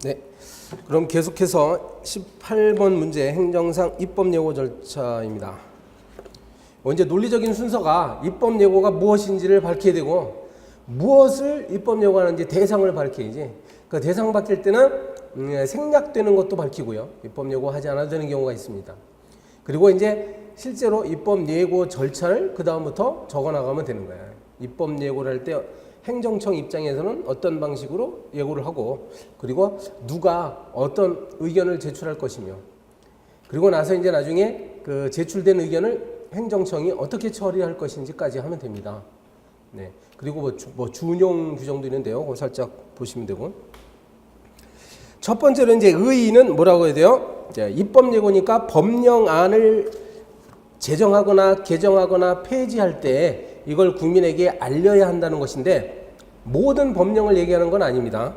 네. 그럼 계속해서 18번 문제 행정상 입법 예고 절차입니다. 이제 논리적인 순서가 입법 예고가 무엇인지를 밝혀야 되고 무엇을 입법 예고하는지 대상을 밝혀야지. 그 대상 밝힐 때는 생략되는 것도 밝히고요. 입법 예고하지 않아도 되는 경우가 있습니다. 그리고 이제 실제로 입법 예고 절차를 그 다음부터 적어 나가면 되는 거예요. 입법 예고를 할 때 행정청 입장에서는 어떤 방식으로 예고를 하고 그리고 누가 어떤 의견을 제출할 것이며 그리고 나서 이제 나중에 그 제출된 의견을 행정청이 어떻게 처리할 것인지까지 하면 됩니다. 네. 그리고 뭐 준용 규정도 있는데요. 그거 살짝 보시면 되고. 첫 번째로 이제 의의는 뭐라고 해야 돼요? 입법 예고니까 법령안을 제정하거나 개정하거나 폐지할 때 이걸 국민에게 알려야 한다는 것인데 모든 법령을 얘기하는 건 아닙니다.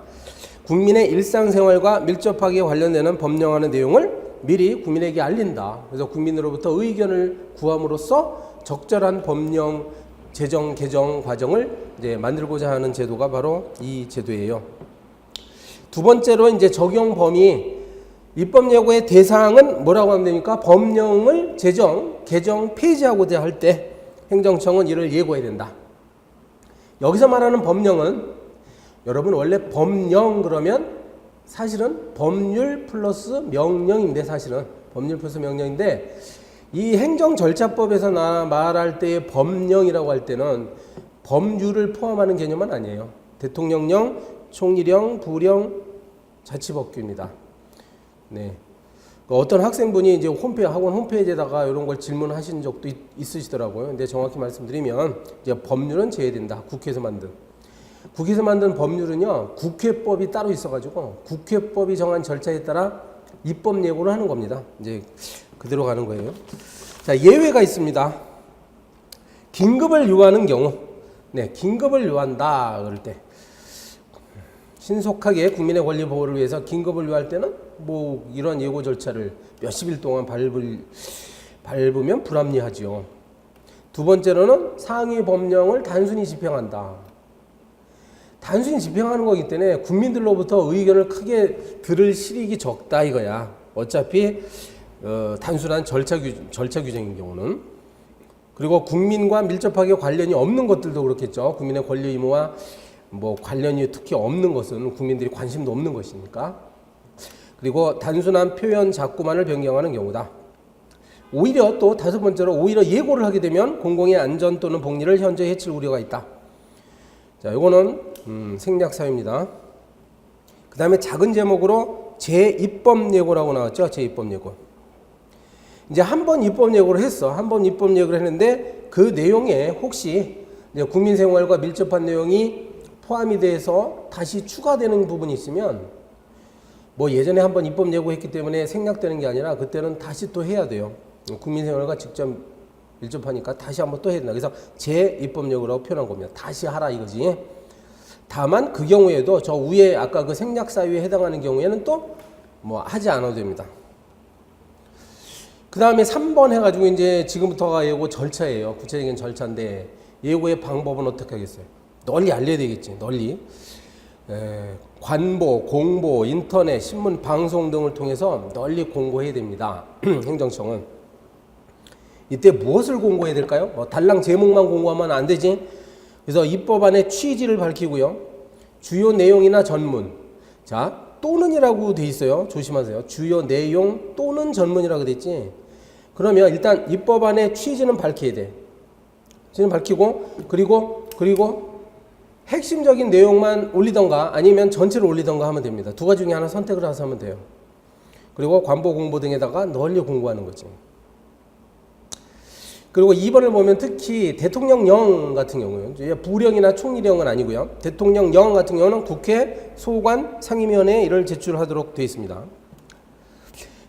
국민의 일상생활과 밀접하게 관련되는 법령안의 내용을 미리 국민에게 알린다. 그래서 국민으로부터 의견을 구함으로써 적절한 법령 제정 개정 과정을 이제 만들고자 하는 제도가 바로 이 제도예요. 두 번째로 이제 적용 범위 입법 예고의 대상은 뭐라고 하면 됩니까? 법령을 제정, 개정, 폐지하고자 할 때 행정청은 이를 예고해야 된다. 여기서 말하는 법령은 여러분 원래 법령 그러면 사실은 법률 플러스 명령인데 사실은 법률 플러스 명령인데 이 행정절차법에서 말할 때의 법령이라고 할 때는 법률을 포함하는 개념은 아니에요. 대통령령, 총리령, 부령, 자치법규입니다. 네. 어떤 학생분이 이제 학원 홈페이지에다가 이런 걸 질문하신 적도 있으시더라고요. 근데 정확히 말씀드리면 이제 법률은 제외된다. 국회에서 만든 법률은요, 국회법이 따로 있어가지고 국회법이 정한 절차에 따라 입법 예고를 하는 겁니다. 이제 그대로 가는 거예요. 자, 예외가 있습니다. 긴급을 요하는 경우, 네, 긴급을 요한다 그럴 때. 신속하게 국민의 권리 보호를 위해서 긴급을 요할 때는 뭐 이런 예고 절차를 몇십 일 동안 밟으면 불합리하죠. 두 번째로는 상위 법령을 단순히 집행한다. 단순히 집행하는 거기 때문에 국민들로부터 의견을 크게 들을 실익이 적다 이거야. 어차피 단순한 절차 규정인 경우는. 그리고 국민과 밀접하게 관련이 없는 것들도 그렇겠죠. 국민의 권리 의무와 뭐 관련이 특히 없는 것은 국민들이 관심도 없는 것이니까. 그리고 단순한 표현 자꾸만을 변경하는 경우다. 오히려 또 다섯 번째로 오히려 예고를 하게 되면 공공의 안전 또는 복리를 현저히 해칠 우려가 있다. 자, 요거는 생략 사유입니다. 그 다음에 작은 제목으로 재입법 예고라고 나왔죠. 재입법 예고. 이제 한 번 입법 예고를 했어. 한 번 입법 예고를 했는데 그 내용에 혹시 국민 생활과 밀접한 내용이 포함이 돼서 다시 추가되는 부분이 있으면 뭐 예전에 한번 입법 예고했기 때문에 생략되는 게 아니라 그때는 다시 또 해야 돼요. 국민생활과 직접 밀접하니까 다시 한번 또 해야 된다. 그래서 재입법 예고라고 표현한 겁니다. 다시 하라 이거지. 다만 그 경우에도 저 위에 아까 그 생략 사유에 해당하는 경우에는 또 뭐 하지 않아도 됩니다. 그 다음에 3번 해가지고 이제 지금부터가 예고 절차예요. 구체적인 절차인데 예고의 방법은 어떻게 하겠어요? 널리 알려야 되겠지. 널리. 관보, 공보, 인터넷, 신문, 방송 등을 통해서 널리 공고해야 됩니다. 행정청은. 이때 무엇을 공고해야 될까요? 달랑 제목만 공고하면 안 되지. 그래서 입법안의 취지를 밝히고요. 주요 내용이나 전문. 자, 또는이라고 돼 있어요. 조심하세요. 주요 내용 또는 전문이라고 돼 있지. 그러면 일단 입법안의 취지는 밝혀야 돼. 취지는 밝히고 그리고 핵심적인 내용만 올리던가 아니면 전체를 올리던가 하면 됩니다. 두 가지 중에 하나 선택을 해서 하면 돼요. 그리고 관보 공보 등에다가 널리 공고하는 거죠. 그리고 2번을 보면 특히 대통령령 같은 경우요. 부령이나 총리령은 아니고요. 대통령령 같은 경우는 국회, 소관, 상임위원회에 이를 제출하도록 되어 있습니다.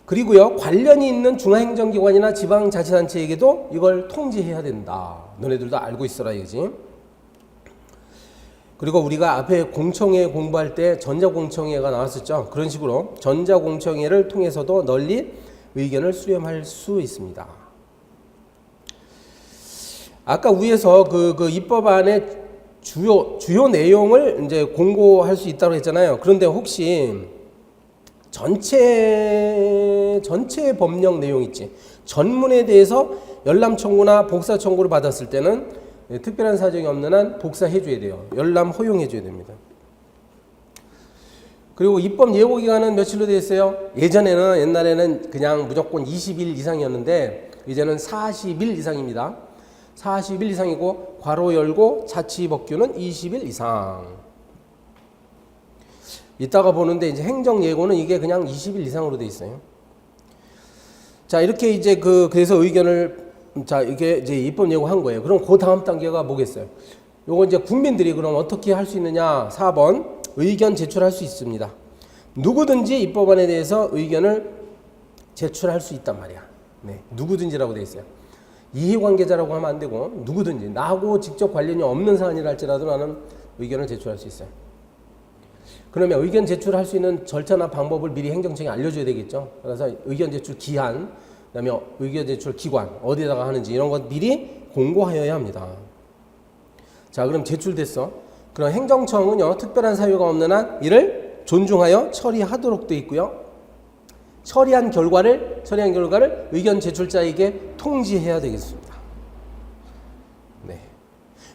그리고요. 관련이 있는 중앙행정기관이나 지방자치단체에게도 이걸 통지해야 된다. 너네들도 알고 있어라 이거지. 그리고 우리가 앞에 공청회 공부할 때 전자공청회가 나왔었죠. 그런 식으로 전자공청회를 통해서도 널리 의견을 수렴할 수 있습니다. 아까 위에서 그 입법안의 주요 내용을 이제 공고할 수 있다고 했잖아요. 그런데 혹시 전체 법령 내용 있지. 전문에 대해서 열람 청구나 복사 청구를 받았을 때는 특별한 사정이 없는 한 복사해 줘야 돼요. 열람 허용해 줘야 됩니다. 그리고 입법 예고 기간은 며칠로 되어 있어요? 옛날에는 그냥 무조건 20일 이상이었는데 이제는 40일 이상입니다. 40일 이상이고 괄호 열고 자치 법규는 20일 이상. 이따가 보는데 이제 행정 예고는 이게 그냥 20일 이상으로 되어 있어요. 자, 이렇게 이제 그래서 의견을 이게 이제 입법 예고한 거예요. 그럼 그 다음 단계가 뭐겠어요? 요거 이제 국민들이 그럼 어떻게 할 수 있느냐? 4번. 의견 제출할 수 있습니다. 누구든지 입법안에 대해서 의견을 제출할 수 있단 말이야. 네, 누구든지라고 돼 있어요. 이해관계자라고 하면 안 되고 누구든지 나하고 직접 관련이 없는 사안이라 할지라도 나는 의견을 제출할 수 있어요. 그러면 의견 제출할 수 있는 절차나 방법을 미리 행정청이 알려줘야 되겠죠. 그래서 의견 제출 기한, 그다음에 의견 제출 기관 어디다가 하는지 이런 것 미리 공고하여야 합니다. 자, 그럼 제출됐어. 그럼 행정청은요, 특별한 사유가 없는 한 이를 존중하여 처리하도록 되어 있고요. 처리한 결과를 의견 제출자에게 통지해야 되겠습니다. 네.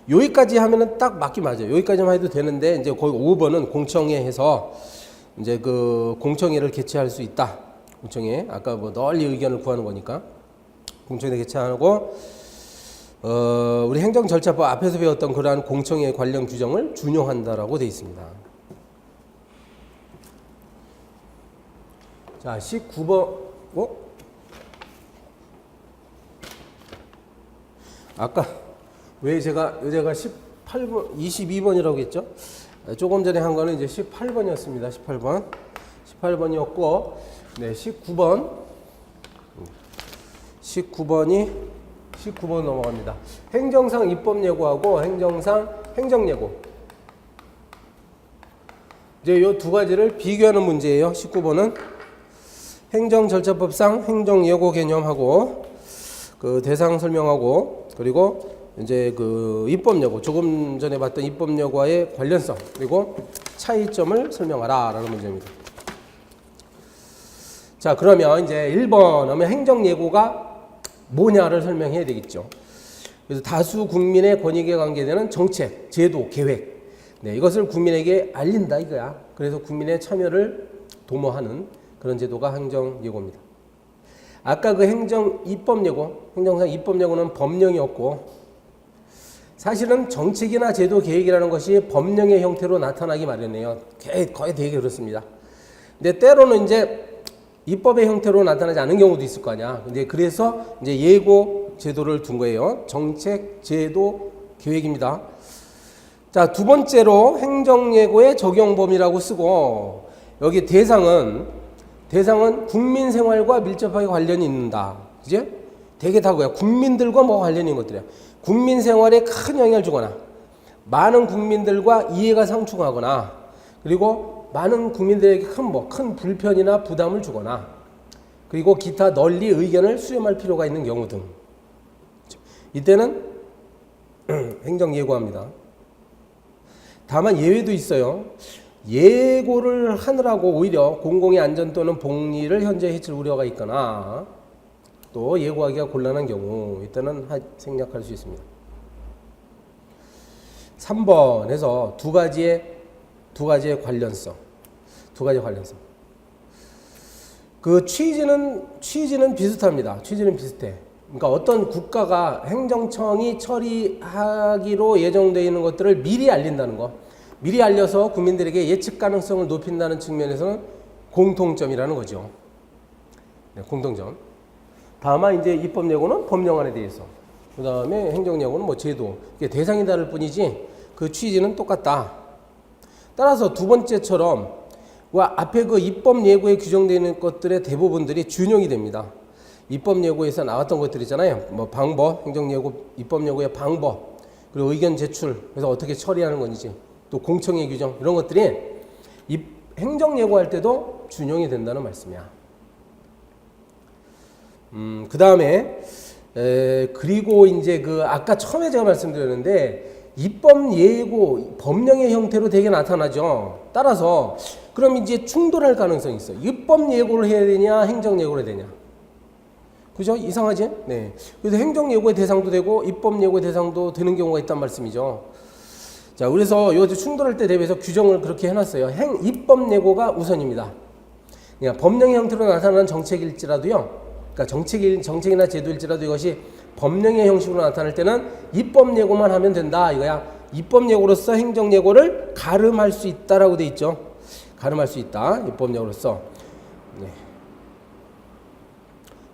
여기까지 하면은 딱 맞기 맞아요. 여기까지만 해도 되는데, 이제 거기 5번은 공청회 해서 이제 공청회를 개최할 수 있다. 공청회. 아까 뭐 널리 의견을 구하는 거니까. 공청회 개최하고, 우리 행정절차법 앞에서 배웠던 그러한 공청회 관련 규정을 준용한다라고 되어 있습니다. 자, 19번. 아까 왜 제가 18번, 22번이라고 했죠? 조금 전에 한 거는 이제 18번이었습니다. 18번이었고, 네, 19번 넘어갑니다. 행정상 입법 예고하고 행정상 행정 예고. 이제 이 두 가지를 비교하는 문제예요. 19번은 행정절차법상 행정 예고 개념하고 대상 설명하고 그리고 이제 입법 예고 조금 전에 봤던 입법 예고와의 관련성 그리고 차이점을 설명하라라는 문제입니다. 자, 그러면 이제 1번 하면 행정 예고가 뭐냐를 설명해야 되겠죠. 그래서 다수 국민의 권익에 관계되는 정책, 제도, 계획, 네, 이것을 국민에게 알린다 이거야. 그래서 국민의 참여를 도모하는 그런 제도가 행정 예고입니다. 아까 행정 입법 예고, 행정상 입법 예고는 법령이었고 사실은 정책이나 제도, 계획이라는 것이 법령의 형태로 나타나기 마련이에요. 거의 되게 그렇습니다. 근데 때로는 이제 입법의 형태로 나타나지 않은 경우도 있을 거 아니야. 근데 그래서 이제 예고 제도를 둔 거예요. 정책, 제도, 계획입니다. 자, 두 번째로 행정예고의 적용 범위라고 쓰고 여기 대상은 국민 생활과 밀접하게 관련이 있는다. 그지? 되게 다 그거야. 국민들과 뭐 관련이 있는 것들이야. 국민 생활에 큰 영향을 주거나 많은 국민들과 이해가 상충하거나 그리고 많은 국민들에게 큰 불편이나 부담을 주거나 그리고 기타 널리 의견을 수렴할 필요가 있는 경우 등 이때는 행정 예고합니다. 다만 예외도 있어요. 예고를 하느라고 오히려 공공의 안전 또는 복리를 현저히 해칠 우려가 있거나 또 예고하기가 곤란한 경우 이때는 생략할 수 있습니다. 3번에서 두 가지의 관련성. 취지는 비슷합니다. 취지는 비슷해. 그러니까 어떤 국가가 행정청이 처리하기로 예정되어 있는 것들을 미리 알린다는 거. 미리 알려서 국민들에게 예측 가능성을 높인다는 측면에서는 공통점이라는 거죠. 네, 공통점. 다만 이제 입법 예고는 법령안에 대해서. 그 다음에 행정 예고는 뭐 제도. 이게 대상이 다를 뿐이지 그 취지는 똑같다. 따라서 두 번째처럼 앞에 입법 예고에 규정되어 있는 것들의 대부분들이 준용이 됩니다. 입법 예고에서 나왔던 것들 있잖아요. 뭐 방법, 행정 예고, 입법 예고의 방법, 그리고 의견 제출, 그래서 어떻게 처리하는 건지, 또 공청회 규정 이런 것들이 행정 예고할 때도 준용이 된다는 말씀이야. 그 다음에 그리고 이제 아까 처음에 제가 말씀드렸는데 입법 예고 법령의 형태로 되게 나타나죠. 따라서 그럼 이제 충돌할 가능성이 있어요. 입법 예고를 해야 되냐, 행정 예고를 해야 되냐. 그죠? 이상하지? 네. 그래서 행정 예고의 대상도 되고 입법 예고의 대상도 되는 경우가 있단 말씀이죠. 자, 그래서 요 충돌할 때 대비해서 규정을 그렇게 해놨어요. 입법 예고가 우선입니다. 그러니까 법령의 형태로 나타나는 정책일지라도요. 그러니까 정책이나 제도일지라도 이것이 법령의 형식으로 나타날 때는 입법 예고만 하면 된다 이거야. 입법 예고로서 행정 예고를 가름할 수 있다라고 돼 있죠. 가름할 수 있다. 입법 예고로서. 네.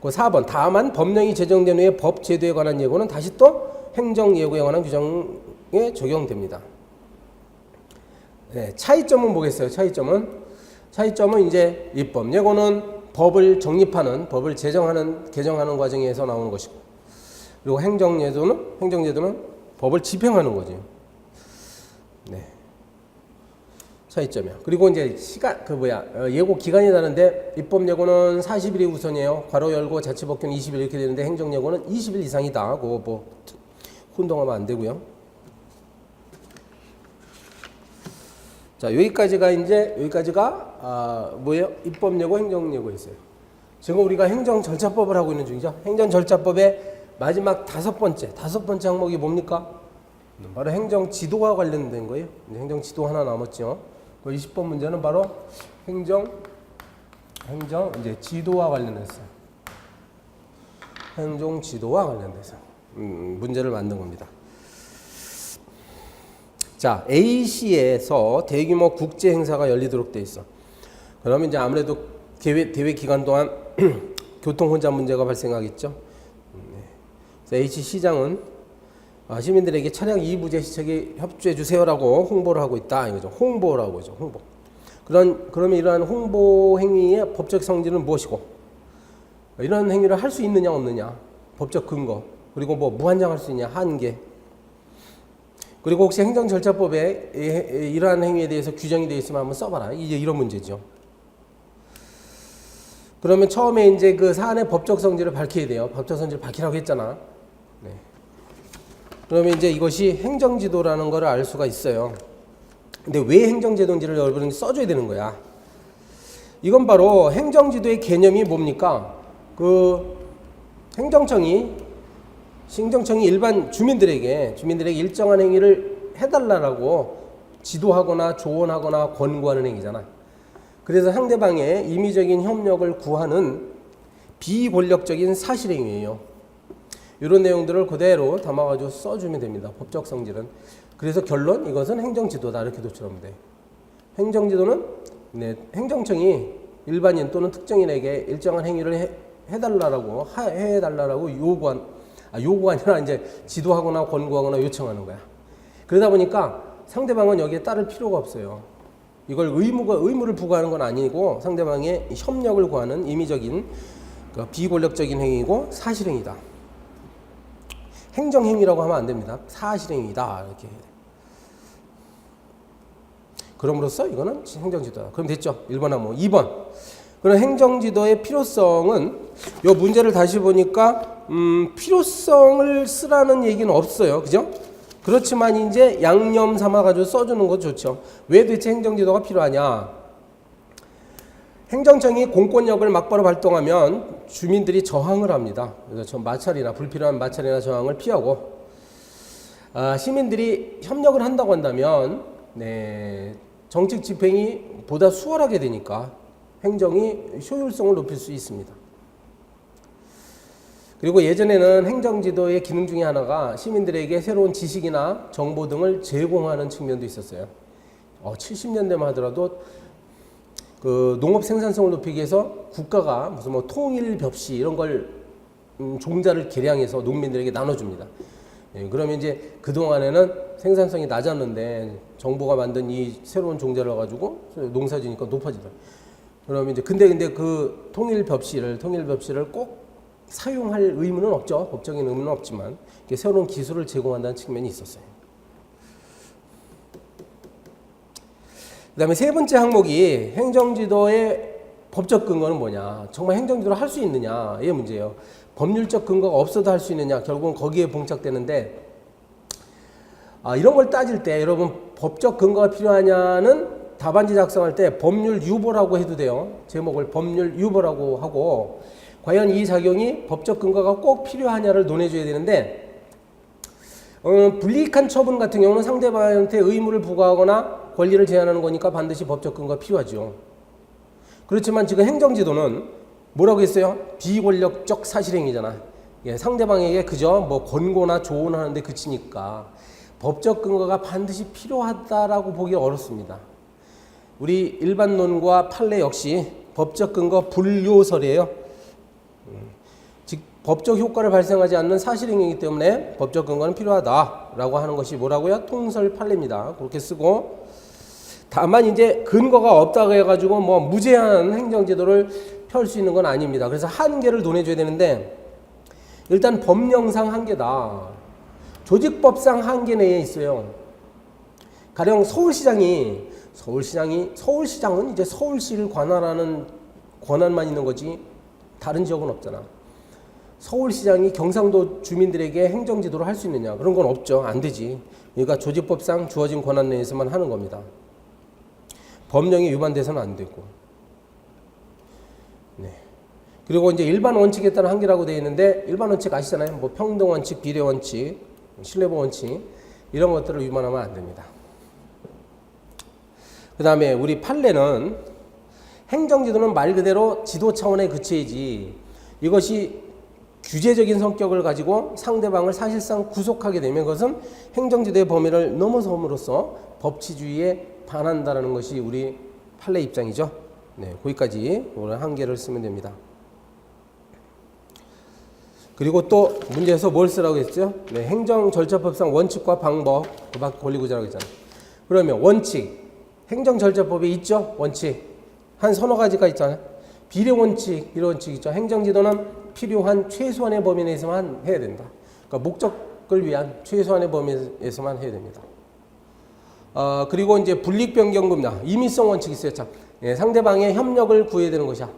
그 4번. 다만 법령이 제정된 후에 법 제도에 관한 예고는 다시 또 행정 예고에 관한 규정에 적용됩니다. 네, 차이점은 뭐겠어요? 차이점은 이제 입법 예고는 법을 정립하는, 법을 제정하는, 개정하는 과정에서 나오는 것이고, 그리고 행정제도는 법을 집행하는 거지. 네. 차이점이야. 그리고 이제 예고 기간이 다른데, 입법 예고는 40일이 우선이에요. 괄호 열고 자치법규는 20일 이렇게 되는데, 행정 예고는 20일 이상이다. 그거 뭐, 혼동하면 안 되고요. 자, 여기까지가 뭐예요? 입법 예고, 행정 예고 있어요. 지금 우리가 행정 절차법을 하고 있는 중이죠. 행정 절차법의 마지막 다섯 번째 항목이 뭡니까? 바로 행정 지도와 관련된 거예요. 행정 지도 하나 남았죠. 그 20번 문제는 바로 행정 이제 지도와 관련해서 행정 지도와 관련돼서 문제를 만든 겁니다. 자, A시에서 대규모 국제 행사가 열리도록 돼 있어. 그러면 이제 아무래도 대회 기간 동안 교통 혼잡 문제가 발생하겠죠. 그래서 H 시장은 시민들에게 차량 이부제 시책에 협조해 주세요라고 홍보를 하고 있다 이거죠. 홍보라고 하죠. 홍보. 그러면 이러한 홍보 행위의 법적 성질은 무엇이고, 이런 행위를 할 수 있느냐 없느냐, 법적 근거, 그리고 뭐 무한정 할 수 있냐 한계. 그리고 혹시 행정절차법에 이러한 행위에 대해서 규정이 되어 있으면 한번 써봐라. 이제 이런 문제죠. 그러면 처음에 이제 그 사안의 법적 성질을 밝혀야 돼요. 법적 성질을 밝히라고 했잖아. 네. 그러면 이제 이것이 행정지도라는 걸 알 수가 있어요. 근데 왜 행정제도인지를 여러분이 써줘야 되는 거야. 이건 바로 행정지도의 개념이 뭡니까? 그 행정청이 일반 주민들에게 일정한 행위를 해달라고 지도하거나 조언하거나 권고하는 행위잖아. 그래서 상대방의 임의적인 협력을 구하는 비권력적인 사실행위예요. 이런 내용들을 그대로 담아가지고 써주면 됩니다. 법적 성질은. 그래서 결론, 이것은 행정지도다 이렇게 도출하면 돼. 행정지도는 행정청이 일반인 또는 특정인에게 일정한 행위를 해달라고 요구가 아니라 이제 지도하거나 권고하거나 요청하는 거야. 그러다 보니까 상대방은 여기에 따를 필요가 없어요. 이걸 의무를 부과하는 건 아니고 상대방의 협력을 구하는 임의적인 비권력적인 행위고 사실행위다. 행정행위라고 하면 안 됩니다. 사실행위다 이렇게. 그럼으로써 이거는 행정지도다. 그럼 됐죠? 1번 항목. 2번. 그럼 행정지도의 필요성은 이 문제를 다시 보니까 필요성을 쓰라는 얘기는 없어요. 그죠? 그렇지만 이제 양념 삼아가지고 써주는 거 좋죠. 왜 도대체 행정지도가 필요하냐? 행정청이 공권력을 막바로 발동하면 주민들이 저항을 합니다. 그래서 불필요한 마찰이나 저항을 피하고, 시민들이 협력을 한다고 한다면 정책 집행이 보다 수월하게 되니까 행정이 효율성을 높일 수 있습니다. 그리고 예전에는 행정지도의 기능 중에 하나가 시민들에게 새로운 지식이나 정보 등을 제공하는 측면도 있었어요. 70년대만 하더라도 그 농업 생산성을 높이기 위해서 국가가 무슨 뭐 통일 벽시 이런 걸 종자를 개량해서 농민들에게 나눠줍니다. 그러면 이제 그 동안에는 생산성이 낮았는데 정부가 만든 이 새로운 종자를 가지고 농사지니까 높아지더라고요. 그러면 이제 근데 그 통일 벽시를 꼭 사용할 의무는 없죠. 법적인 의무는 없지만 새로운 기술을 제공한다는 측면이 있었어요. 그 다음에 세 번째 항목이 행정지도의 법적 근거는 뭐냐. 정말 행정지도를 할 수 있느냐. 이게 문제예요. 법률적 근거가 없어도 할 수 있느냐. 결국은 거기에 봉착되는데 이런 걸 따질 때 여러분 법적 근거가 필요하냐는 답안지 작성할 때 법률 유보라고 해도 돼요. 제목을 법률 유보라고 하고 과연 이 작용이 법적 근거가 꼭 필요하냐를 논해줘야 되는데 불이익한 처분 같은 경우는 상대방한테 의무를 부과하거나 권리를 제한하는 거니까 반드시 법적 근거가 필요하죠. 그렇지만 지금 행정지도는 뭐라고 했어요? 비권력적 사실행위잖아. 예, 상대방에게 그저 뭐 권고나 조언하는데 그치니까 법적 근거가 반드시 필요하다라고 보기 어렵습니다. 우리 일반론과 판례 역시 법적 근거 불요설이에요. 즉 법적 효과를 발생하지 않는 사실행위이기 때문에 법적 근거는 필요하다라고 하는 것이 뭐라고요? 통설 판례입니다. 그렇게 쓰고 다만 이제 근거가 없다고 해가지고 뭐 무제한 행정제도를 펼 수 있는 건 아닙니다. 그래서 한계를 논해줘야 되는데 일단 법령상 한계다. 조직법상 한계 내에 있어요. 가령 서울시장은 이제 서울시를 관할하는 권한만 있는 거지 다른 지역은 없잖아. 서울시장이 경상도 주민들에게 행정지도를 할 수 있느냐? 그런 건 없죠. 안 되지. 그러니까 조직법상 주어진 권한 내에서만 하는 겁니다. 법령이 위반돼서는 안 되고. 네. 그리고 이제 일반 원칙에 따른 한계라고 되어 있는데 일반 원칙 아시잖아요. 뭐 평등 원칙, 비례 원칙, 신뢰보 원칙 이런 것들을 위반하면 안 됩니다. 그 다음에 우리 판례는 행정지도는 말 그대로 지도 차원에 그쳐야지 이것이 규제적인 성격을 가지고 상대방을 사실상 구속하게 되면 그것은 행정지도의 범위를 넘어섬으로써 법치주의에 반한다는 것이 우리 판례 입장이죠. 네, 거기까지 오늘 한계를 쓰면 됩니다. 그리고 또 문제에서 뭘 쓰라고 했죠? 네, 행정절차법상 원칙과 방법, 그 밖 권리구제라고 했잖아요. 그러면 원칙, 행정절차법에 있죠? 원칙. 한 서너 가지가 있잖아요. 비례원칙, 이런 원칙 있죠. 행정지도는 필요한 최소한의 범위 내에서만 해야 된다. 그러니까 목적을 위한 최소한의 범위에서만 해야 됩니다. 그리고 이제 불이익변경금이다. 임의성 원칙이 있어요. 참. 예, 상대방의 협력을 구해야 되는 것이야.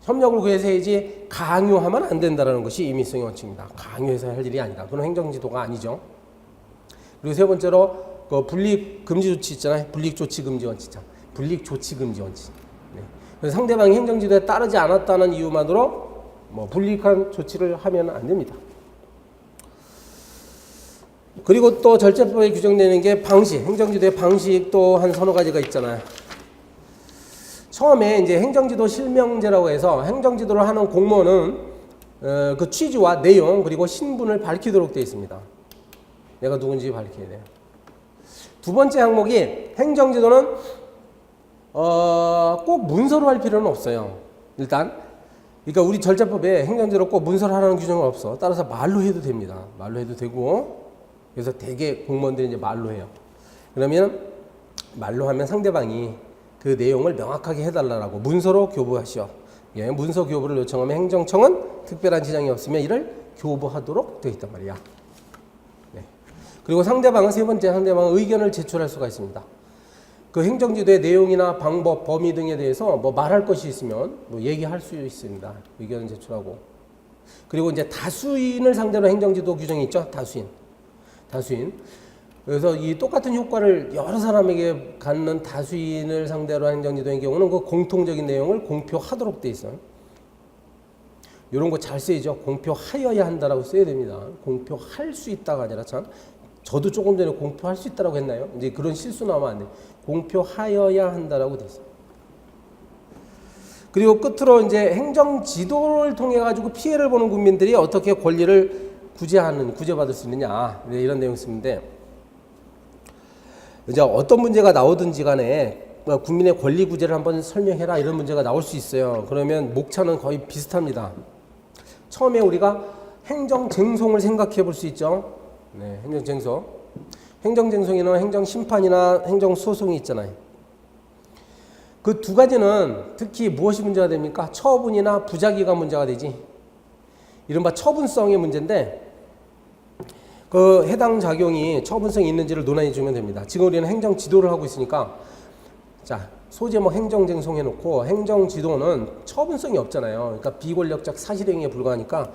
협력을 구해서 해야지 강요하면 안 된다는 것이 임의성의 원칙입니다. 강요해서 할 일이 아니다. 그건 행정지도가 아니죠. 그리고 세 번째로 그 불이익 금지 조치 있잖아요. 불이익 조치 금지 원칙. 불이익 조치 금지 원칙. 네. 그래서 상대방이 행정지도에 따르지 않았다는 이유만으로 뭐 불이익한 조치를 하면 안 됩니다. 그리고 또 절차법에 규정되는 게 방식, 행정지도의 방식 또 한 서너 가지가 있잖아요. 처음에 이제 행정지도 실명제라고 해서 행정지도를 하는 공무원은 그 취지와 내용 그리고 신분을 밝히도록 되어 있습니다. 내가 누군지 밝혀야 돼요. 두 번째 항목이 행정지도는 꼭 문서로 할 필요는 없어요. 일단 그러니까 우리 절차법에 행정지도로 꼭 문서로 하라는 규정은 없어. 따라서 말로 해도 됩니다. 말로 해도 되고 그래서 대개 공무원들이 이제 말로 해요. 그러면 말로 하면 상대방이 그 내용을 명확하게 해달라고 문서로 교부하시오. 예, 문서 교부를 요청하면 행정청은 특별한 지장이 없으면 이를 교부하도록 되어 있단 말이야. 네. 그리고 상대방은 세 번째 상대방은 의견을 제출할 수가 있습니다. 그 행정지도의 내용이나 방법, 범위 등에 대해서 뭐 말할 것이 있으면 뭐 얘기할 수 있습니다. 의견을 제출하고. 그리고 이제 다수인을 상대로 행정지도 규정이 있죠. 다수인. 그래서 이 똑같은 효과를 여러 사람에게 갖는 다수인을 상대로 행정지도의 경우는 그 공통적인 내용을 공표하도록 돼 있어요. 이런 거 잘 써야죠. 공표하여야 한다라고 써야 됩니다. 공표할 수 있다가 아니라 참 저도 조금 전에 공표할 수 있다라고 했나요? 이제 그런 실수 나오면 안 돼. 공표하여야 한다라고 돼 있어요. 그리고 끝으로 이제 행정지도를 통해 가지고 피해를 보는 국민들이 어떻게 권리를 구제받을 수 있느냐 이런 내용이 있는데 이제 어떤 문제가 나오든지 간에 국민의 권리 구제를 한번 설명해라 이런 문제가 나올 수 있어요. 그러면 목차는 거의 비슷합니다. 처음에 우리가 행정쟁송을 생각해 볼 수 있죠. 네, 행정쟁송. 행정쟁송에는 행정심판이나 행정소송이 있잖아요. 그 두 가지는 특히 무엇이 문제가 됩니까? 처분이나 부작위가 문제가 되지. 이른바 처분성의 문제인데 그 해당 작용이 처분성이 있는지를 논의해 주면 됩니다. 지금 우리는 행정 지도를 하고 있으니까 자 소제 뭐 행정쟁송 해놓고 행정지도는 처분성이 없잖아요. 그러니까 비권력적 사실행위에 불과하니까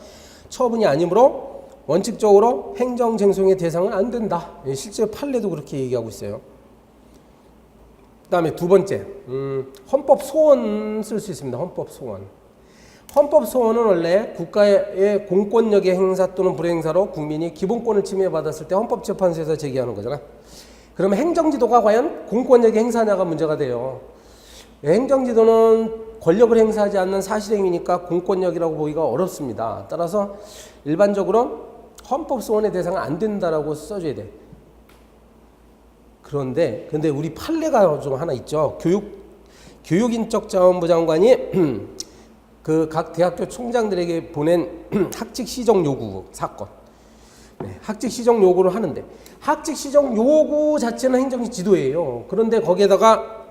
처분이 아니므로 원칙적으로 행정쟁송의 대상은 안 된다. 실제 판례도 그렇게 얘기하고 있어요. 그 다음에 두 번째, 헌법 소원 쓸 수 있습니다. 헌법 소원. 헌법 소원은 원래 국가의 공권력의 행사 또는 불행사로 국민이 기본권을 침해받았을 때 헌법재판소에서 제기하는 거잖아. 그러면 행정지도가 과연 공권력의 행사냐가 문제가 돼요. 행정지도는 권력을 행사하지 않는 사실행위니까 공권력이라고 보기가 어렵습니다. 따라서 일반적으로 헌법 소원의 대상은 안 된다라고 써줘야 돼. 근데 우리 판례가 좀 하나 있죠. 교육인적자원부 장관이 그 각 대학교 총장들에게 보낸 학칙 시정 요구 사건. 네, 학칙 시정 요구를 하는데 학칙 시정 요구 자체는 행정지도예요. 그런데 거기에다가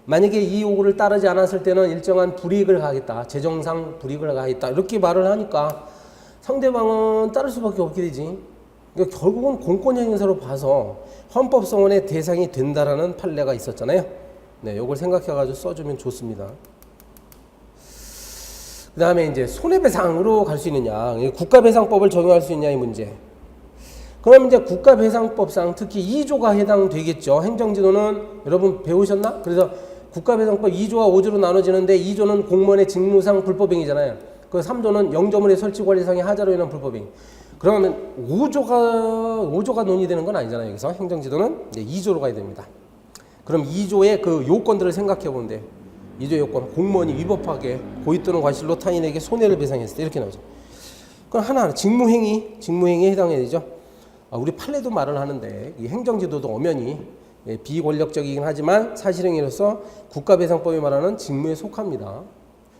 만약에 이 요구를 따르지 않았을 때는 일정한 불이익을 가하겠다. 재정상 불이익을 가하겠다. 이렇게 말을 하니까 상대방은 따를 수밖에 없게 되지. 그러니까 결국은 공권력 행사로 봐서 헌법소원의 대상이 된다라는 판례가 있었잖아요. 네, 이걸 생각해가지고 써주면 좋습니다. 그 다음에 이제 손해배상으로 갈 수 있느냐, 국가배상법을 적용할 수 있냐 이 문제. 그럼 이제 국가배상법상 특히 2조가 해당되겠죠. 행정지도는 여러분 배우셨나? 그래서 국가배상법 2조와 5조로 나눠지는데 2조는 공무원의 직무상 불법행위잖아요. 그 3조는 영조물의 설치관리상의 하자로 인한 불법행위. 그러면 5조가 논의되는 건 아니잖아요. 여기서 행정지도는 이제 2조로 가야 됩니다. 그럼 2조의 그 요건들을 생각해 보는데 2조 요건, 공무원이 위법하게 고의 또는 과실로 타인에게 손해를 배상했을 때 이렇게 나오죠. 그럼 하나하나 직무행위에 해당해야 되죠. 우리 판례도 말을 하는데 이 행정지도도 엄연히 비권력적이긴 하지만 사실행위로서 국가배상법이 말하는 직무에 속합니다.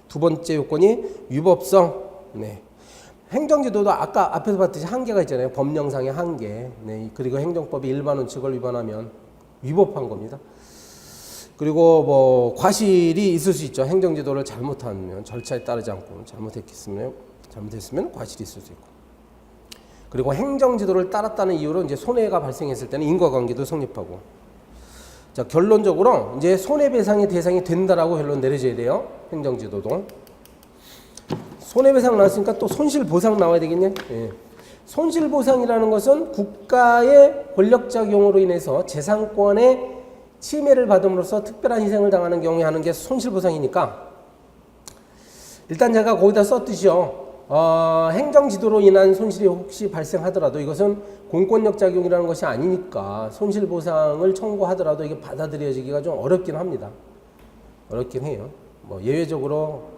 두 번째 요건이 위법성. 네. 행정지도도 아까 앞에서 봤듯이 한계가 있잖아요. 법령상의 한계. 네. 그리고 행정법의 일반 원칙을 위반하면 위법한 겁니다. 그리고 뭐 과실이 있을 수 있죠. 행정지도를 잘못하면 절차에 따르지 않고 잘못했으면 과실이 있을 수 있고. 그리고 행정지도를 따랐다는 이유로 이제 손해가 발생했을 때는 인과관계도 성립하고. 자, 결론적으로 이제 손해배상의 대상이 된다라고 결론 내려져야 돼요. 행정지도도. 손해배상 나왔으니까 또 손실보상 나와야 되겠네. 예. 손실보상이라는 것은 국가의 권력작용으로 인해서 재산권의 침해를 받음으로써 특별한 희생을 당하는 경우에 하는 게 손실보상이니까 일단 제가 거기다 썼듯이요. 행정지도로 인한 손실이 혹시 발생하더라도 이것은 공권력 작용이라는 것이 아니니까 손실보상을 청구하더라도 이게 받아들여지기가 좀 어렵긴 합니다. 어렵긴 해요. 뭐 예외적으로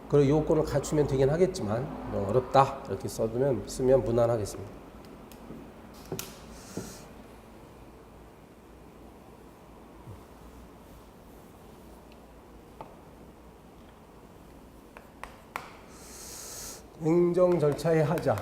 그 요건을 갖추면 되긴 하겠지만 어렵다 이렇게 쓰면 무난하겠습니다. 행정 절차의 하자.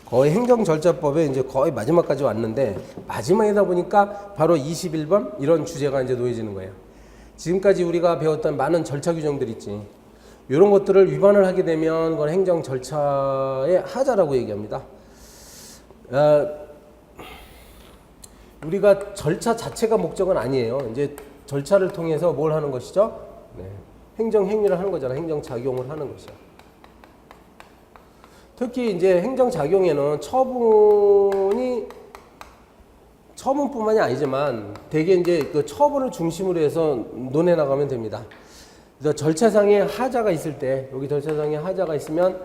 거의 행정절차법에 이제 거의 마지막까지 왔는데 마지막이다 보니까 바로 21번 이런 주제가 이제 놓여지는 거예요. 지금까지 우리가 배웠던 많은 절차 규정들 있지. 이런 것들을 위반을 하게 되면 그건 행정절차의 하자라고 얘기합니다. 우리가 절차 자체가 목적은 아니에요. 이제 절차를 통해서 뭘 하는 것이죠? 네. 행정 행위를 하는 거잖아. 행정 작용을 하는 것이야. 특히 이제 행정 작용에는 처분뿐만이 아니지만 대개 이제 그 처분을 중심으로 해서 논해 나가면 됩니다. 그래서 절차상의 하자가 있을 때 여기 절차상의 하자가 있으면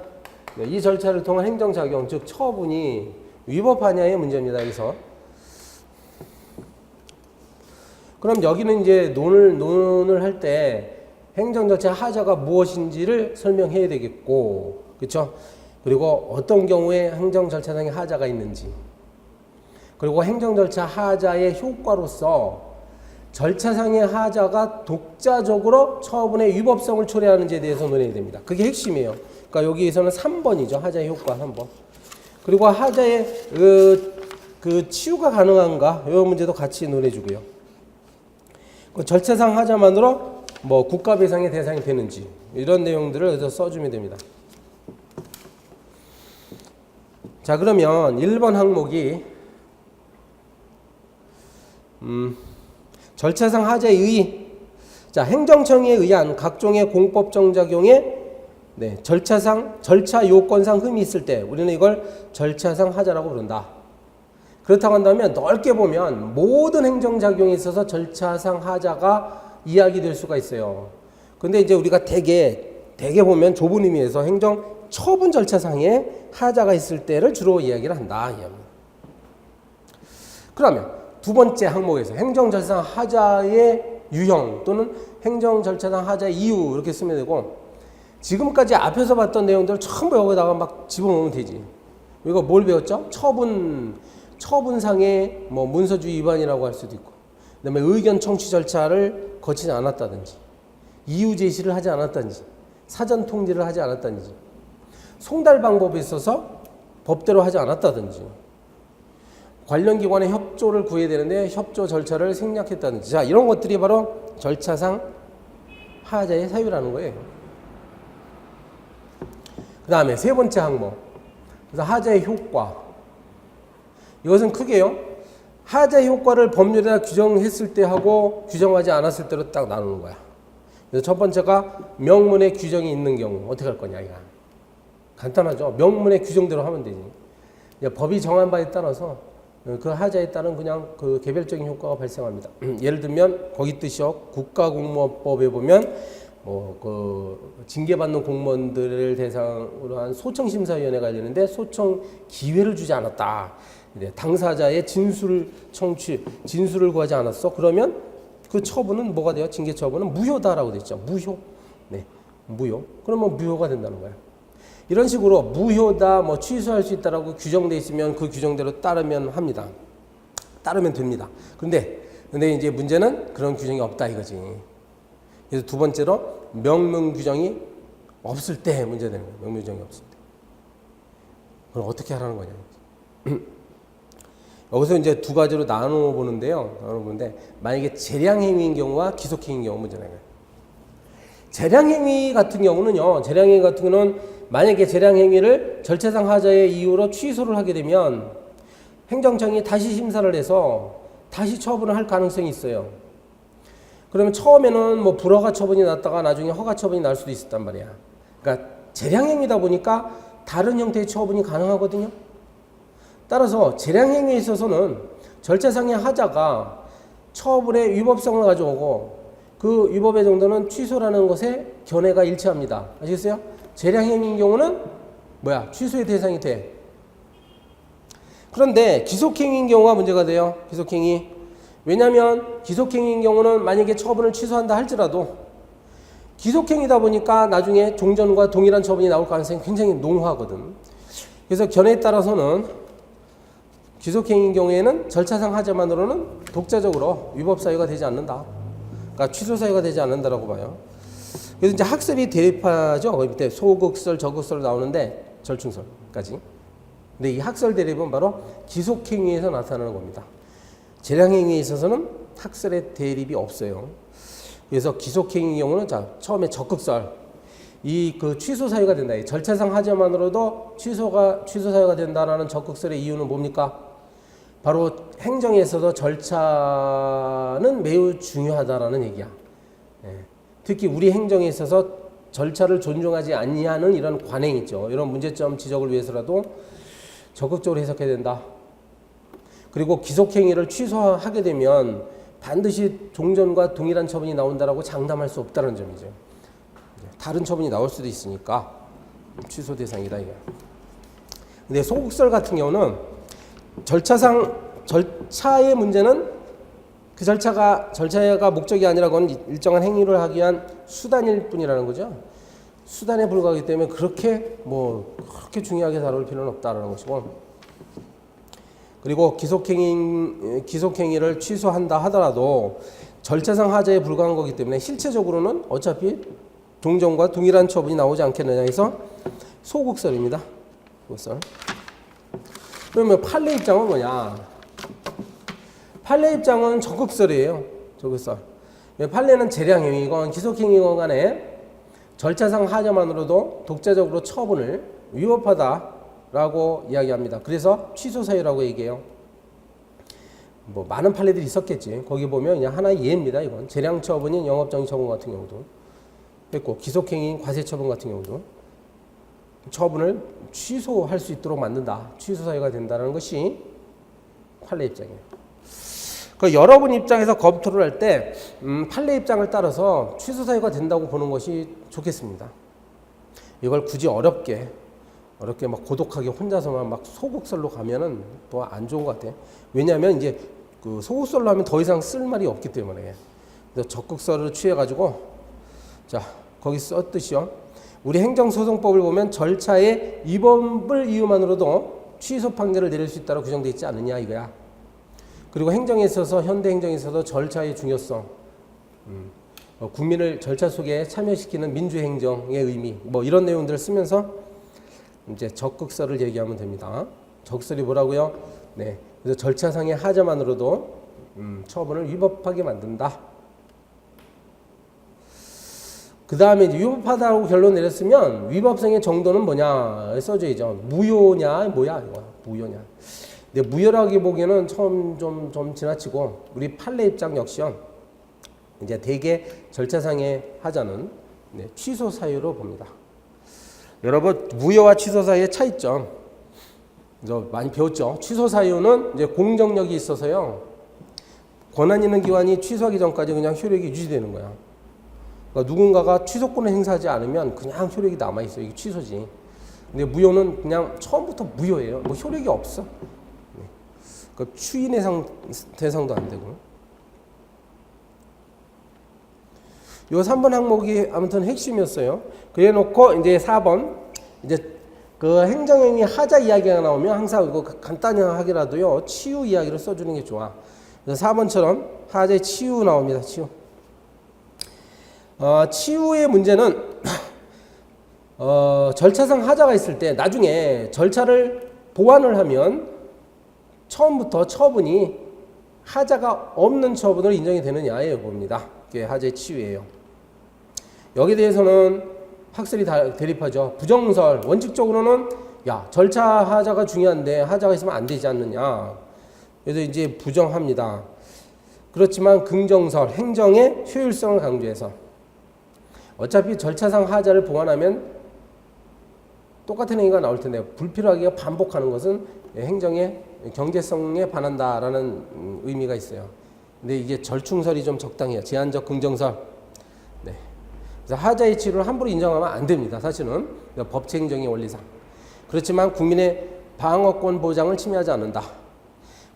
이 절차를 통한 행정 작용 즉 처분이 위법하냐의 문제입니다. 여기서. 그럼 여기는 이제 논을 할 때 행정절차 하자가 무엇인지를 설명해야 되겠고, 그렇죠? 그리고 어떤 경우에 행정절차상의 하자가 있는지, 그리고 행정절차 하자의 효과로서 절차상의 하자가 독자적으로 처분의 위법성을 초래하는지에 대해서 논해야 됩니다. 그게 핵심이에요. 그러니까 여기에서는 3번이죠. 하자의 효과 3번. 그리고 하자의 그 치유가 가능한가? 이 문제도 같이 논해주고요. 그 절차상 하자만으로 뭐 국가배상의 대상이 되는지 이런 내용들을 여기서 써주면 됩니다. 자, 그러면 1번 항목이 절차상 하자에 자, 행정청에 의한 각종의 공법정작용에 절차 요건상 흠이 있을 때 우리는 이걸 절차상 하자라고 부른다. 그렇다고 한다면 넓게 보면 모든 행정작용에 있어서 절차상 하자가 이야기될 수가 있어요. 근데 이제 우리가 대개 보면 좁은 의미에서 행정 처분 절차상에 하자가 있을 때를 주로 이야기를 한다. 그러면 두 번째 항목에서 행정절차상 하자의 유형 또는 행정절차상 하자의 이유 이렇게 쓰면 되고, 지금까지 앞에서 봤던 내용들을 전부 여기다가 막 집어넣으면 되지. 우리가 뭘 배웠죠? 처분상의 뭐 문서주의 위반이라고 할 수도 있고, 그다음에 의견 청취 절차를 거치지 않았다든지, 이유 제시를 하지 않았다든지, 사전 통지를 하지 않았다든지, 송달 방법에 있어서 법대로 하지 않았다든지, 관련 기관의 협조를 구해야 되는데 협조 절차를 생략했다든지, 자, 이런 것들이 바로 절차상 하자의 사유라는 거예요. 그 다음에 세 번째 항목, 그래서 하자의 효과. 이것은 크게요, 하자의 효과를 법률에다 규정했을 때 하고 규정하지 않았을 때로 딱 나누는 거야. 그래서 첫 번째가 명문에 규정이 있는 경우 어떻게 할 거냐. 이거 간단하죠. 명문의 규정대로 하면 되지. 법이 정한 바에 따라서 그 하자에 따른 그냥 그 개별적인 효과가 발생합니다. 예를 들면 거기 뜻이요, 국가공무원법에 보면 그 징계받는 공무원들을 대상으로 한 소청심사위원회가 있는데 소청 기회를 주지 않았다. 당사자의 진술을 구하지 않았어. 그러면 그 처분은 뭐가 돼요? 징계 처분은 무효다라고 돼 있죠. 무효. 무효. 그러면 무효가 된다는 거예요. 이런 식으로 무효다, 취소할 수 있다라고 규정돼 있으면 그 규정대로 따르면 합니다. 따르면 됩니다. 근데 이제 문제는 그런 규정이 없다 이거지. 그래서 두 번째로 명문 규정이 없을 때 문제되는 거예요. 명문 규정이 없을 때. 그럼 어떻게 하라는 거냐. 여기서 이제 두 가지로 나눠 보는데 만약에 재량행위인 경우와 기속행위인 경우 문제는 거예요. 재량행위 같은 경우는 만약에 재량행위를 절차상 하자의 이유로 취소를 하게 되면 행정청이 다시 심사를 해서 다시 처분을 할 가능성이 있어요. 그러면 처음에는 불허가 처분이 났다가 나중에 허가 처분이 날 수도 있었단 말이야. 그러니까 재량행위다 보니까 다른 형태의 처분이 가능하거든요. 따라서 재량행위에 있어서는 절차상의 하자가 처분의 위법성을 가져오고 그 위법의 정도는 취소라는 것에 견해가 일치합니다. 아시겠어요? 재량행위인 경우는 취소의 대상이 돼. 그런데 기속행위인 경우가 문제가 돼요. 기속행위. 왜냐하면 기속행위인 경우는 만약에 처분을 취소한다 할지라도 기속행위다 보니까 나중에 종전과 동일한 처분이 나올 가능성이 굉장히 농후하거든. 그래서 견해에 따라서는 기속행위인 경우에는 절차상 하자만으로는 독자적으로 위법 사유가 되지 않는다. 그러니까 취소 사유가 되지 않는다라고 봐요. 그래서 이제 학설이 대립하죠. 거기 밑에 소극설, 저극설 나오는데 절충설까지. 근데 이 학설 대립은 바로 기속행위에서 나타나는 겁니다. 재량행위에 있어서는 학설의 대립이 없어요. 그래서 기속행위 경우는 처음에 적극설, 그 취소 사유가 된다. 이 절차상 하자만으로도 취소 사유가 된다라는 적극설의 이유는 뭡니까? 바로 행정에서도 절차는 매우 중요하다라는 얘기야. 특히 우리 행정에 있어서 절차를 존중하지 아니하는 이런 관행이 있죠. 이런 문제점 지적을 위해서라도 적극적으로 해석해야 된다. 그리고 기속행위를 취소하게 되면 반드시 종전과 동일한 처분이 나온다라고 장담할 수 없다는 점이죠. 다른 처분이 나올 수도 있으니까 취소 대상이다 이거. 근데 소극설 같은 경우는 절차의 문제는 그 절차가 목적이 아니라 그건 일정한 행위를 하기 위한 수단일 뿐이라는 거죠. 수단에 불과하기 때문에 그렇게 중요하게 다룰 필요는 없다라는 것이고, 그리고 기속행위를 취소한다 하더라도 절차상 하자에 불과한 거기 때문에 실체적으로는 어차피 종전과 동일한 처분이 나오지 않겠느냐 해서 소극설입니다. 소극설. 그러면 판례 입장은 뭐냐? 판례 입장은 적극설이에요. 적극설. 판례는 재량행위건 기속행위건 간에 절차상 하자만으로도 독자적으로 처분을 위법하다라고 이야기합니다. 그래서 취소 사유라고 얘기해요. 뭐 많은 판례들이 있었겠지. 거기 보면 그냥 하나의 예입니다. 이건 재량 처분인 영업정지 처분 같은 경우도 했고, 기속행위인 과세 처분 같은 경우도 처분을 취소할 수 있도록 만든다. 취소 사유가 된다는 것이 판례 입장이에요. 그 여러분 입장에서 검토를 할 때 판례 입장을 따라서 취소 사유가 된다고 보는 것이 좋겠습니다. 이걸 굳이 어렵게 막 고독하게 혼자서만 막 소극설로 가면은 또 안 좋은 것 같아요. 왜냐하면 이제 그 소극설로 하면 더 이상 쓸 말이 없기 때문에. 그래서 적극설을 취해가지고, 자, 거기 썼듯이요. 우리 행정소송법을 보면 절차의 위법을 이유만으로도 취소 판결을 내릴 수 있다고 규정되어 있지 않느냐 이거야. 그리고 행정에 있어서, 현대 행정에 있어서 절차의 중요성, 국민을 절차 속에 참여시키는 민주행정의 의미, 뭐 이런 내용들을 쓰면서 이제 적극설을 얘기하면 됩니다. 적극설이 뭐라고요? 네, 그래서 절차상의 하자만으로도 처분을 위법하게 만든다. 그 다음에 이제 위법하다고 결론 내렸으면 위법성의 정도는 뭐냐 써줘야죠. 무효냐 뭐야 이거 무효냐. 근데 무효라고 보기에는 처음 좀 지나치고, 우리 판례 입장 역시요. 이제 대개 절차상의 하자는 취소 사유로 봅니다. 여러분 무효와 취소 사유의 차이점 이거 많이 배웠죠. 취소 사유는 이제 공정력이 있어서요. 권한 있는 기관이 취소하기 전까지 그냥 효력이 유지되는 거야. 그러니까 누군가가 취소권을 행사하지 않으면 그냥 효력이 남아 있어요. 이게 취소지. 근데 무효는 그냥 처음부터 무효예요. 뭐 효력이 없어. 그러니까 추인 대상도 안 되고. 요 3번 항목이 아무튼 핵심이었어요. 그래 놓고 이제 4번 이제 그 행정행위 하자 이야기가 나오면 항상 이거 간단하게라도요 치유 이야기를 써주는 게 좋아. 그래서 4번처럼 하자의 치유 나옵니다. 치유. 치유의 문제는 절차상 하자가 있을 때 나중에 절차를 보완을 하면 처음부터 처분이 하자가 없는 처분으로 인정이 되느냐에 봅니다. 그게 하자의 치유예요. 여기에 대해서는 학설이 대립하죠. 부정설 원칙적으로는 야 절차 하자가 중요한데 하자가 있으면 안 되지 않느냐. 그래서 이제 부정합니다. 그렇지만 긍정설 행정의 효율성을 강조해서 어차피 절차상 하자를 보완하면 똑같은 행위가 나올 텐데 불필요하게 반복하는 것은 행정의 경제성에 반한다라는 의미가 있어요. 근데 이게 절충설이 좀 적당해요. 제한적 긍정설. 네. 그래서 하자의 치유를 함부로 인정하면 안 됩니다. 사실은 법치행정의 원리상. 그렇지만 국민의 방어권 보장을 침해하지 않는다.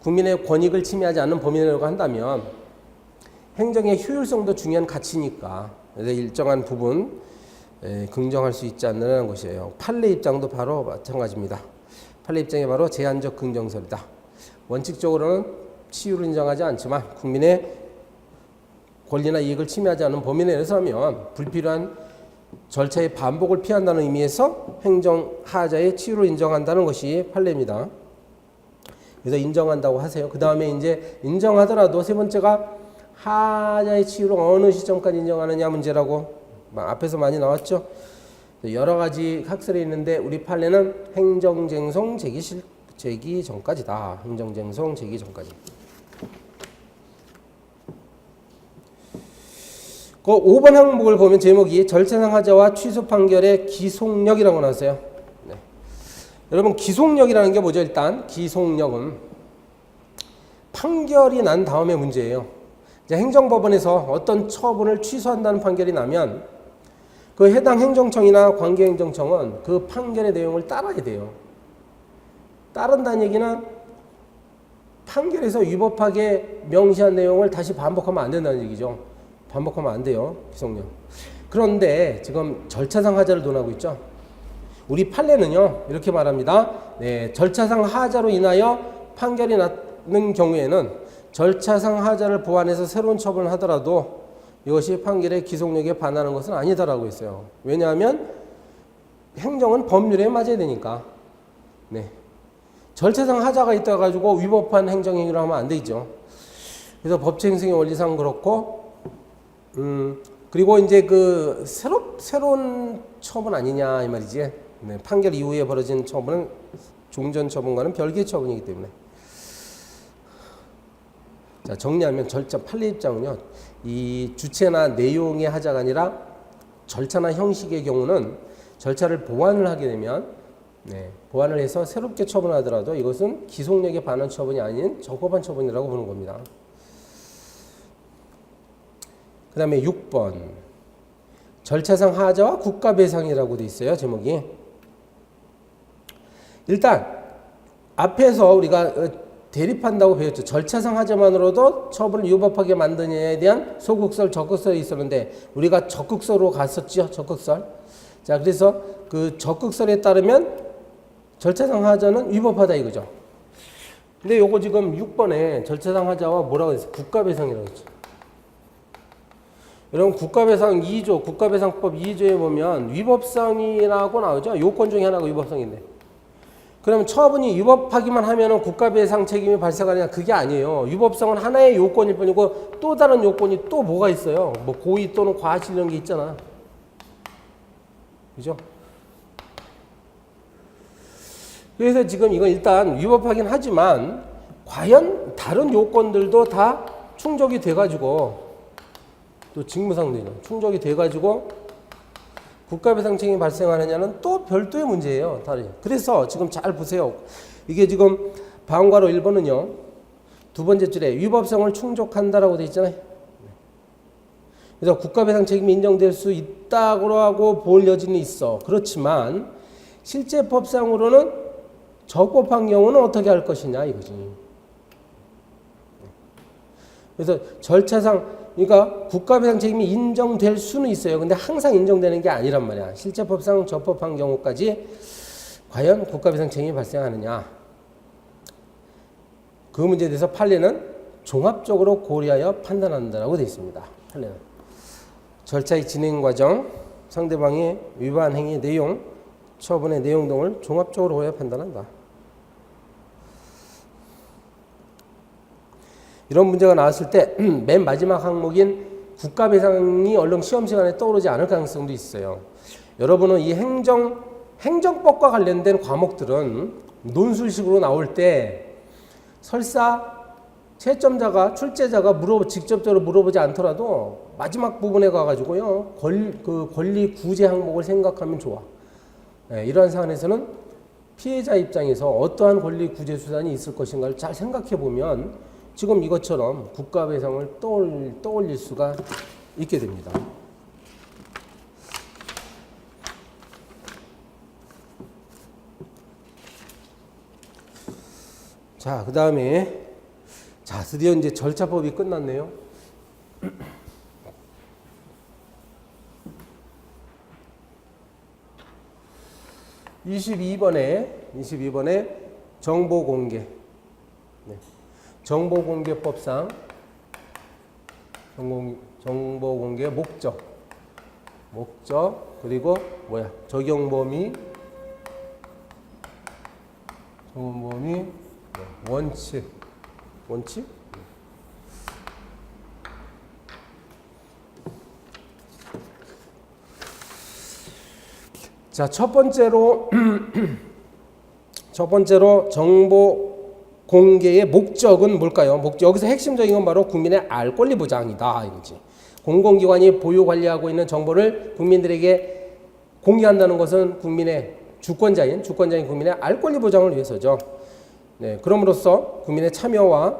국민의 권익을 침해하지 않는 범위 내로 한다면 행정의 효율성도 중요한 가치니까 일정한 부분 긍정할 수 있지 않느냐는 것이에요. 판례 입장도 바로 마찬가지입니다. 판례 입장이 바로 제한적 긍정설이다. 원칙적으로는 치유를 인정하지 않지만 국민의 권리나 이익을 침해하지 않는 범위 내에서 하면 불필요한 절차의 반복을 피한다는 의미에서 행정 하자의 치유를 인정한다는 것이 판례입니다. 그래서 인정한다고 하세요. 그 다음에 이제 인정하더라도 세 번째가 하자의 치유를 어느 시점까지 인정하느냐 문제라고 앞에서 많이 나왔죠. 여러 가지 학설이 있는데 우리 판례는 행정쟁송 제기 전까지다. 행정쟁송 제기 전까지. 그 5번 항목을 보면 제목이 절차상 하자와 취소 판결의 기속력이라고 나왔어요. 네. 여러분 기속력이라는 게 뭐죠? 일단 기속력은 판결이 난 다음의 문제예요. 이제 행정법원에서 어떤 처분을 취소한다는 판결이 나면 그 해당 행정청이나 관계행정청은 그 판결의 내용을 따라야 돼요. 따른다는 얘기는 판결에서 위법하게 명시한 내용을 다시 반복하면 안 된다는 얘기죠. 반복하면 안 돼요. 기속력. 그런데 지금 절차상 하자를 논하고 있죠. 우리 판례는요. 이렇게 말합니다. 네, 절차상 하자로 인하여 판결이 나는 경우에는 절차상 하자를 보완해서 새로운 처분을 하더라도 이것이 판결의 기속력에 반하는 것은 아니다라고 했어요. 왜냐하면 행정은 법률에 맞아야 되니까. 네. 절차상 하자가 있다 가지고 위법한 행정행위를 하면 안 되죠. 그래서 법치행정의 원리상 그렇고, 그리고 이제 그 새로운 처분 아니냐 이 말이지. 네. 판결 이후에 벌어진 처분은 종전 처분과는 별개의 처분이기 때문에. 자, 정리하면 절차 판례 입장은요. 이 주체나 내용의 하자가 아니라 절차나 형식의 경우는 절차를 보완을 하게 되면 보완을 해서 새롭게 처분하더라도 이것은 기속력에 반한 처분이 아닌 적법한 처분이라고 보는 겁니다. 그 다음에 6번 절차상 하자와 국가배상이라고 돼 있어요. 제목이. 일단 앞에서 우리가 대립한다고 배웠죠. 절차상 하자만으로도 처분을 유법하게 만드냐에 대한 소극설, 적극설이 있었는데 우리가 적극설로 갔었죠. 적극설. 자, 그래서 그 적극설에 따르면 절차상 하자는 위법하다 이거죠. 근데 요거 지금 6번에 절차상 하자와 뭐라고 했어요? 국가배상이라고 했죠. 여러분 국가배상 2조, 국가배상법 2조에 보면 위법성이라고 나오죠. 요건 중에 하나가 위법성인데. 그러면 처분이 위법하기만 하면은 국가배상 책임이 발생하느냐? 그게 아니에요. 위법성은 하나의 요건일 뿐이고 또 다른 요건이 또 뭐가 있어요? 뭐 고의 또는 과실 이런 게 있잖아. 그죠? 그래서 지금 이건 일단 위법하긴 하지만 과연 다른 요건들도 다 충족이 돼가지고 또 직무상대죠. 충족이 돼가지고 국가배상 책임이 발생하느냐는 또 별도의 문제예요. 그래서 지금 잘 보세요. 이게 지금 방과로 1번은요. 두 번째 줄에 위법성을 충족한다라고 되어 있잖아요. 그래서 국가배상 책임이 인정될 수 있다고 하고 볼 여지는 있어. 그렇지만 실제 법상으로는 적법한 경우는 어떻게 할 것이냐 이거지. 그래서 절차상 그러니까 국가배상 책임이 인정될 수는 있어요. 근데 항상 인정되는 게 아니란 말이야. 실제 법상 적법한 경우까지 과연 국가배상 책임이 발생하느냐. 그 문제에 대해서 판례는 종합적으로 고려하여 판단한다라고 되어 있습니다. 판례는. 절차의 진행 과정, 상대방의 위반 행위 내용, 처분의 내용 등을 종합적으로 고려하여 판단한다. 이런 문제가 나왔을 때 맨 마지막 항목인 국가배상이 얼른 시험 시간에 떠오르지 않을 가능성도 있어요. 여러분은 이 행정법과 관련된 과목들은 논술식으로 나올 때 설사 채점자가 출제자가 직접적으로 물어보지 않더라도 마지막 부분에 가가지고요 권리 구제 항목을 생각하면 좋아. 이러한 사안에서는 피해자 입장에서 어떠한 권리 구제 수단이 있을 것인가를 잘 생각해 보면 지금 이것처럼 국가배상을 떠올릴 수가 있게 됩니다. 자, 그 다음에 드디어 이제 절차법이 끝났네요. 22번에 정보공개. 정보공개법상 정보공개 목적 그리고 적용 범위 원칙 자, 첫 번째로 정보 공개의 목적은 뭘까요? 여기서 핵심적인 건 바로 국민의 알 권리 보장이다 이거지. 공공기관이 보유 관리하고 있는 정보를 국민들에게 공개한다는 것은 국민의 주권자인 국민의 알 권리 보장을 위해서죠. 그럼으로써 국민의 참여와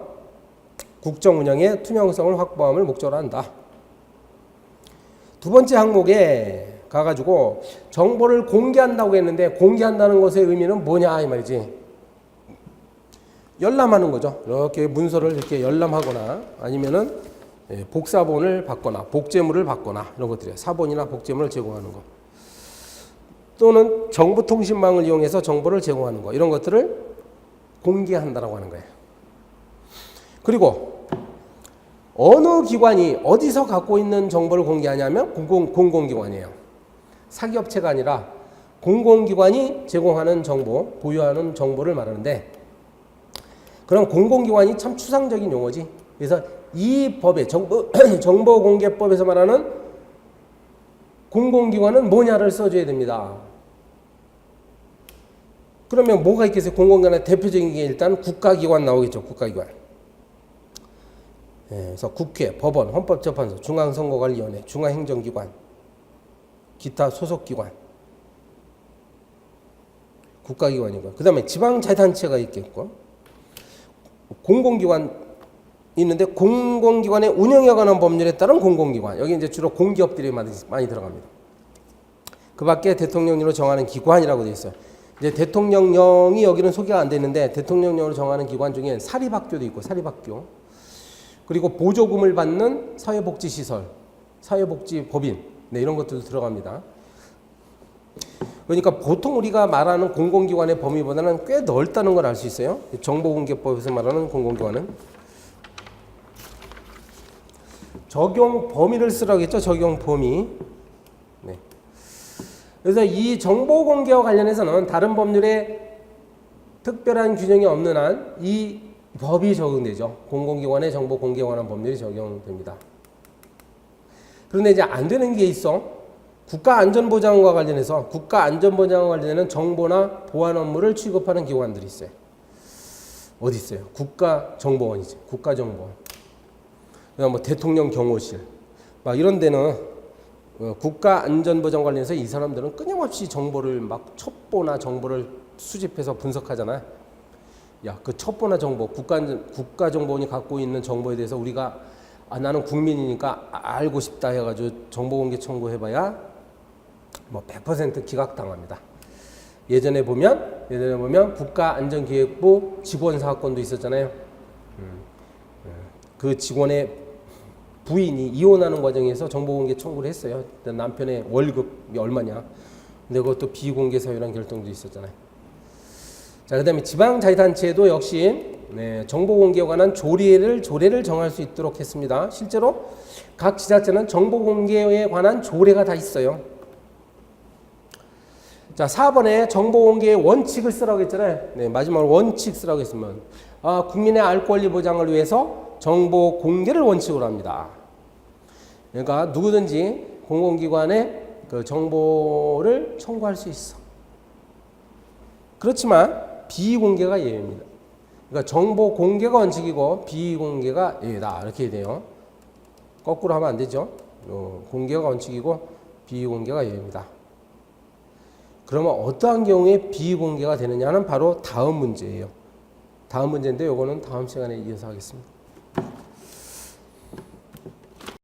국정 운영의 투명성을 확보함을 목적으로 한다. 두 번째 항목에 가가지고 정보를 공개한다고 했는데 공개한다는 것의 의미는 뭐냐 이 말이지. 열람하는 거죠. 이렇게 문서를 이렇게 열람하거나 아니면은 복사본을 받거나 복제물을 받거나 이런 것들이에요. 사본이나 복제물을 제공하는 거. 또는 정보통신망을 이용해서 정보를 제공하는 거. 이런 것들을 공개한다라고 하는 거예요. 그리고 어느 기관이 어디서 갖고 있는 정보를 공개하냐면 공공기관이에요. 사기업체가 아니라 공공기관이 제공하는 정보, 보유하는 정보를 말하는데 그런 공공기관이 참 추상적인 용어지. 그래서 이 법의 정보공개법에서 말하는 공공기관은 뭐냐를 써줘야 됩니다. 그러면 뭐가 있겠어요? 공공기관의 대표적인 게 일단 국가기관 나오겠죠. 국가기관. 그래서 국회, 법원, 헌법재판소, 중앙선거관리위원회, 중앙행정기관, 기타 소속기관, 국가기관이고, 그 다음에 지방자치단체가 있겠고, 공공기관 있는데 공공기관의 운영에 관한 법률에 따른 공공기관, 여기 이제 주로 공기업들이 많이 들어갑니다. 그 밖에 대통령령으로 정하는 기관이라고 되어 있어요. 이제 대통령령이 여기는 소개가 안 되는데 대통령령으로 정하는 기관 중에 사립학교도 있고, 사립학교, 그리고 보조금을 받는 사회복지시설, 사회복지법인, 네, 이런 것들도 들어갑니다. 그러니까 보통 우리가 말하는 공공기관의 범위보다는 꽤 넓다는 걸 알 수 있어요. 정보공개법에서 말하는 공공기관은 적용 범위를 쓰라고 했죠. 적용 범위. 네. 그래서 이 정보공개와 관련해서는 다른 법률에 특별한 규정이 없는 한 이 법이 적용되죠. 공공기관의 정보공개에 관한 법률이 적용됩니다. 그런데 이제 안 되는 게 있어. 국가안전보장과 관련해서 국가안전보장과 관련해서 정보나 보안 업무를 취급하는 기관들이 있어요. 어디 있어요? 국가정보원이지. 국가정보원. 그다음 뭐 대통령 경호실. 막 이런 데는 국가안전보장 관련해서 이 사람들은 끊임없이 정보를 막 첩보나 정보를 수집해서 분석하잖아요. 야, 그 첩보나 정보, 국가정보원이 갖고 있는 정보에 대해서 우리가 나는 국민이니까 알고 싶다 해가지고 정보공개 청구해봐야 뭐 100% 기각당합니다. 예전에 보면 국가안전기획부 직원 사건도 있었잖아요. 그 직원의 부인이 이혼하는 과정에서 정보공개 청구를 했어요. 남편의 월급이 얼마냐. 근데 그것도 비공개 사유라는 결정도 있었잖아요. 자, 그다음에 지방자치단체도 역시 정보공개에 관한 조례를 정할 수 있도록 했습니다. 실제로 각 지자체는 정보공개에 관한 조례가 다 있어요. 자, 4번에 정보공개의 원칙을 쓰라고 했잖아요. 네, 마지막으로 원칙 쓰라고 했으면 국민의 알 권리 보장을 위해서 정보공개를 원칙으로 합니다. 그러니까 누구든지 공공기관에 그 정보를 청구할 수 있어. 그렇지만 비공개가 예외입니다. 그러니까 정보 공개가 원칙이고 비공개가 예외다. 이렇게 돼요. 거꾸로 하면 안 되죠. 공개가 원칙이고 비공개가 예외입니다. 그러면 어떠한 경우에 비공개가 되느냐는 바로 다음 문제예요. 다음 문제인데 이거는 다음 시간에 이어서 하겠습니다.